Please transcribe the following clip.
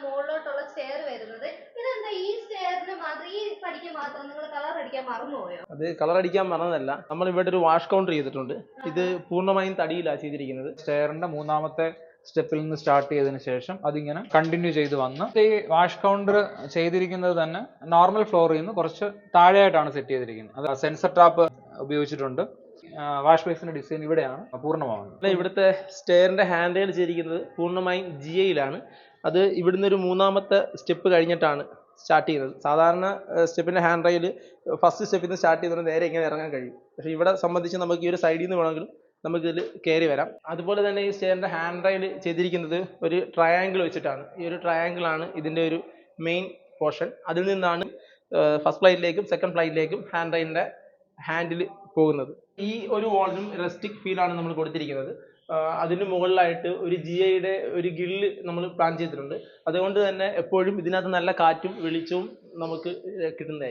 മുകളിലോട്ടുള്ള stair വരുന്നത്. ഇതെന്താ ഈ സ്റ്റെയറിന് മാത്രം, ഈ പടിക്ക് മാത്രം നിങ്ങൾ കളർ അടിക്കാൻ മറന്നുപോയോ? അത് കളർ അടിക്കാൻ മറന്നതല്ല, നമ്മൾ ഇവിടെ ഒരു വാഷ് കൗണ്ടർ ചെയ്തിട്ടുണ്ട്. ഇത് പൂർണ്ണമായും തടിയിലാണ് ചെയ്തിരിക്കുന്നത്. സ്റ്റെയറിന്റെ മൂന്നാമത്തെ സ്റ്റെപ്പിൽ നിന്ന് സ്റ്റാർട്ട് ചെയ്തതിനു ശേഷം അതിങ്ങനെ കണ്ടിന്യൂ ചെയ്ത് വന്ന് ഈ വാഷ് കൗണ്ടർ ചെയ്തിരിക്കുന്നത് തന്നെ നോർമൽ ഫ്ലോറിൽ നിന്ന് കുറച്ച് താഴെയായിട്ടാണ് സെറ്റ് ചെയ്തിരിക്കുന്നത്. അത് സെൻസർ ടാപ്പ് ഉപയോഗിച്ചിട്ടുണ്ട്. വാഷ് ബേസിന്റെ ഡിസൈൻ ഇവിടെയാണ് പൂർണ്ണമാകുന്നത്. ഇവിടുത്തെ സ്റ്റെയറിന്റെ ഹാൻഡ് റെയിൽ ചെയ്തിരിക്കുന്നത് പൂർണ്ണമായും GI-യിലാണ്. അത് ഇവിടുന്ന് ഒരു മൂന്നാമത്തെ സ്റ്റെപ്പ് കഴിഞ്ഞിട്ടാണ് സ്റ്റാർട്ട് ചെയ്യുന്നത്. സാധാരണ സ്റ്റെപ്പിന്റെ ഹാൻഡ് റെയിൽ ഫസ്റ്റ് സ്റ്റെപ്പിൽ നിന്ന് സ്റ്റാർട്ട് ചെയ്തുകൊണ്ട് നേരെ ഇങ്ങനെ ഇറങ്ങാൻ കഴിയും. പക്ഷേ ഇവിടെ സംബന്ധിച്ച് നമുക്ക് ഈ ഒരു സൈഡിൽ നിന്ന് വേണമെങ്കിലും നമുക്ക് ഇതിൽ കയറി വരാം. അതുപോലെ തന്നെ ഈ സ്റ്റെയറിന്റെ ഹാൻഡ് റെയിൽ ചെയ്തിരിക്കുന്നത് ഒരു ട്രയാങ്കിൾ വെച്ചിട്ടാണ്. ഈ ഒരു ട്രയാങ്കിൾ ആണ് ഇതിന്റെ ഒരു മെയിൻ പോർഷൻ. അതിൽ നിന്നാണ് ഫസ്റ്റ് ഫ്ലൈറ്റിലേക്കും സെക്കൻഡ് ഫ്ലൈറ്റിലേക്കും ഹാൻഡ് റെയിലിന്റെ ഹാൻഡിൽ പോകുന്നത്. ഈ ഒരു വാളിനും റെസ്റ്റിക് ഫീൽ ആണ് നമ്മൾ കൊടുത്തിരിക്കുന്നത്. അതിന് മുകളിലായിട്ട് ഒരു GI-യുടെ ഒരു ഗില്ല് നമ്മൾ പ്ലാൻ ചെയ്തിട്ടുണ്ട്. അതുകൊണ്ട് തന്നെ എപ്പോഴും ഇതിനകത്ത് നല്ല കാറ്റും വെളിച്ചവും നമുക്ക് കിട്ടുന്നതായിരിക്കും.